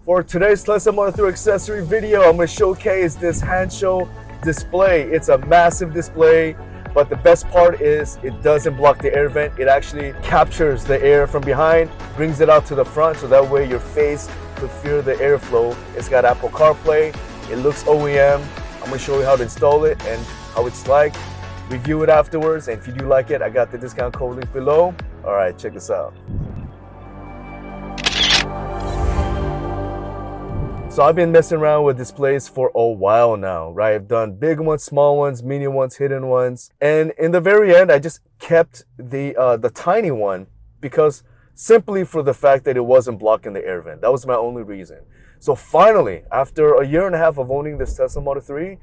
For today's Tesla Model 3 accessory video, I'm going to showcase this hand-show display. It's a massive display, but the best part is it doesn't block the air vent. It actually captures the air from behind, brings it out to the front, so that way your face could feel the airflow. It's got Apple Carplay. It looks OEM. I'm going to show you how to install it and how it's like. Review it afterwards, and if you do like it, I got the discount code link below. All right, check this out. So I've been messing around with displays for a while now, right? I've done big ones, small ones, medium ones, hidden ones. And in the very end, I just kept the tiny one because simply for the fact that it wasn't blocking the air vent. That was my only reason. So finally, after a year and a half of owning this Tesla Model 3,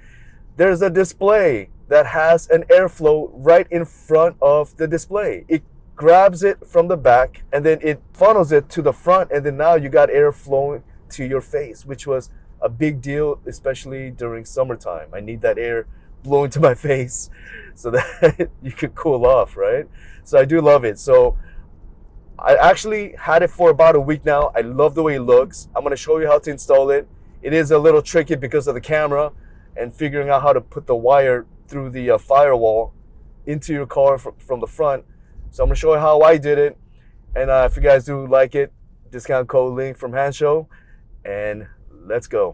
there's a display that has an airflow right in front of the display. It grabs it from the back and then it funnels it to the front, and then now you got air flowing to your face, which was a big deal, especially during summertime. I need that air blowing to my face so that you could cool off, right? So I do love it. So I actually had it for about a week now. I love the way it looks. I'm going to show you how to install it. It is a little tricky because of the camera and figuring out how to put the wire through the firewall into your car from the front. So I'm going to show you how I did it. And if you guys do like it, discount code link from Handshow. And let's go.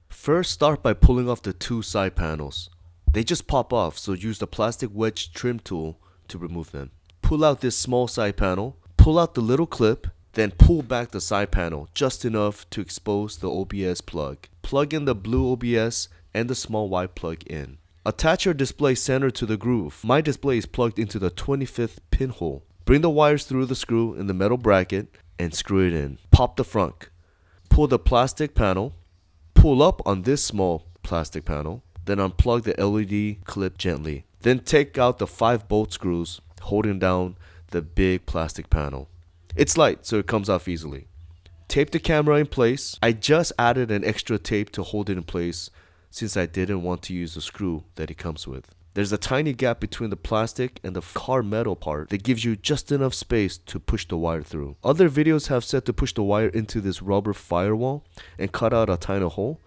First, start by pulling off the two side panels. They just pop off, so use the plastic wedge trim tool to remove them. Pull out this small side panel, pull out the little clip, then pull back the side panel just enough to expose the OBS plug. Plug in the blue OBS and the small white plug in. Attach your display center to the groove. My display is plugged into the 25th pinhole. Bring the wires through the screw in the metal bracket and screw it in. Pop the front. Pull the plastic panel, pull up on this small plastic panel, then unplug the LED clip gently. Then take out the 5 bolt screws holding down the big plastic panel. It's light, so it comes off easily. Tape the camera in place. I just added an extra tape to hold it in place since I didn't want to use the screw that it comes with. There's a tiny gap between the plastic and the car metal part that gives you just enough space to push the wire through. Other videos have said to push the wire into this rubber firewall and cut out a tiny hole.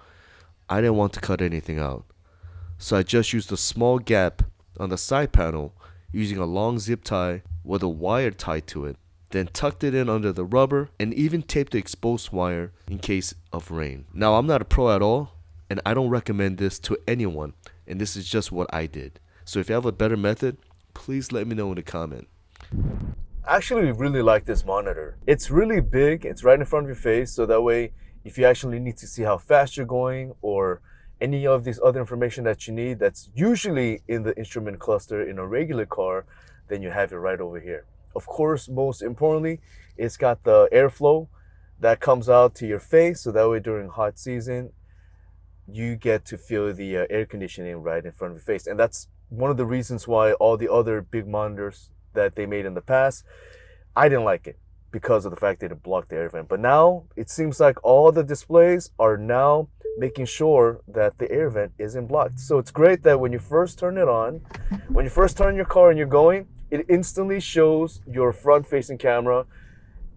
I didn't want to cut anything out, so I just used a small gap on the side panel using a long zip tie with a wire tied to it, then tucked it in under the rubber and even taped the exposed wire in case of rain. Now, I'm not a pro at all, and I don't recommend this to anyone, and this is just what I did. So if you have a better method, please let me know in the comment. I actually really like this monitor. It's really big. It's right in front of your face, so that way if you actually need to see how fast you're going or any of these other information that you need that's usually in the instrument cluster in a regular car, then you have it right over here. Of course, most importantly, it's got the airflow that comes out to your face, so that way during hot season you get to feel the air conditioning right in front of your face. And that's one of the reasons why all the other big monitors that they made in the past, I didn't like it because of the fact that it blocked the air vent. But now it seems like all the displays are now making sure that the air vent isn't blocked. So it's great that when you first turn it on, when you first turn your car and you're going, it instantly shows your front facing camera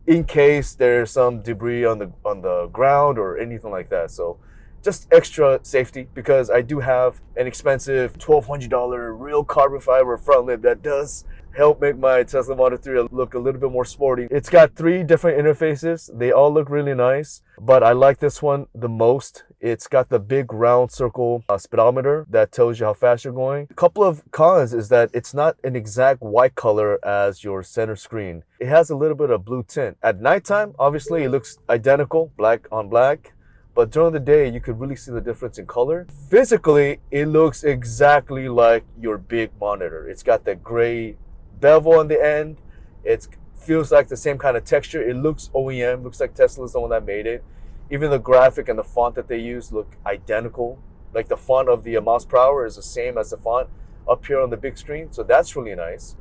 in case there's some debris on the ground or anything like that. So just extra safety, because I do have an expensive $1,200 real carbon fiber front lip that does help make my Tesla Model 3 look a little bit more sporty. It's got 3 different interfaces. They all look really nice, but I like this one the most. It's got the big round circle speedometer that tells you how fast you're going. A couple of cons is that it's not an exact white color as your center screen. It has a little bit of blue tint. At nighttime, obviously it looks identical, black on black. But during the day, you could really see the difference in color. Physically, it looks exactly like your big monitor. It's got that gray bevel on the end. It feels like the same kind of texture. It looks OEM, looks like Tesla's the one that made it. Even the graphic and the font that they use look identical. Like the font of the mouse per hour is the same as the font up here on the big screen. So that's really nice.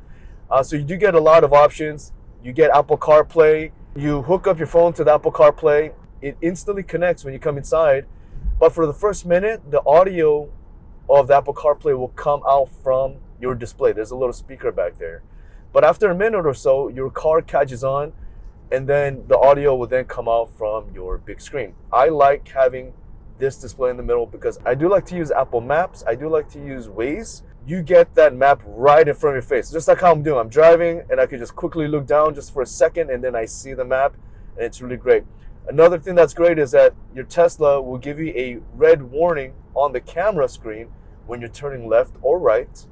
So you do get a lot of options. You get Apple CarPlay. You hook up your phone to the Apple CarPlay. It instantly connects when you come inside, but for the first minute, the audio of the Apple CarPlay will come out from your display. There's a little speaker back there. But after a minute or so, your car catches on and then the audio will then come out from your big screen. I like having this display in the middle because I do like to use Apple Maps. I do like to use Waze. You get that map right in front of your face, just like how I'm doing. I'm driving and I can just quickly look down just for a second and then I see the map, and it's really great. Another thing that's great is that your Tesla will give you a red warning on the camera screen when you're turning left or right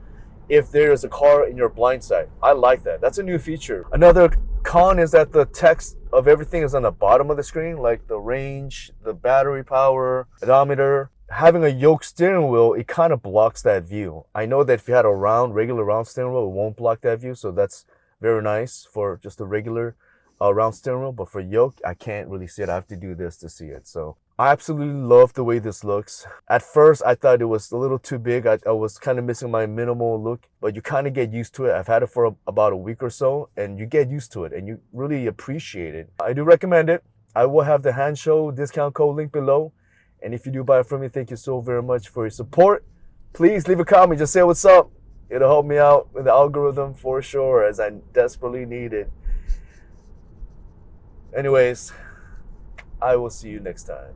if there is a car in your blind side. I like that. That's a new feature. Another con is that the text of everything is on the bottom of the screen, like the range, the battery power, odometer. Having a yoke steering wheel, it kind of blocks that view. I know that if you had a regular round steering wheel, it won't block that view, so that's very nice for just a regular round steering wheel. But for yoke, I can't really see it. I have to do this to see it. So I absolutely love the way this looks. At first, I thought it was a little too big. I was kind of missing my minimal look, but you kind of get used to it. I've had it for about a week or so, and you get used to it, and you really appreciate it. I do recommend it. I will have the Hand Show discount code link below. And if you do buy it from me, thank you so very much for your support. Please leave a comment. Just say what's up. It'll help me out with the algorithm for sure, as I desperately need it. Anyways, I will see you next time.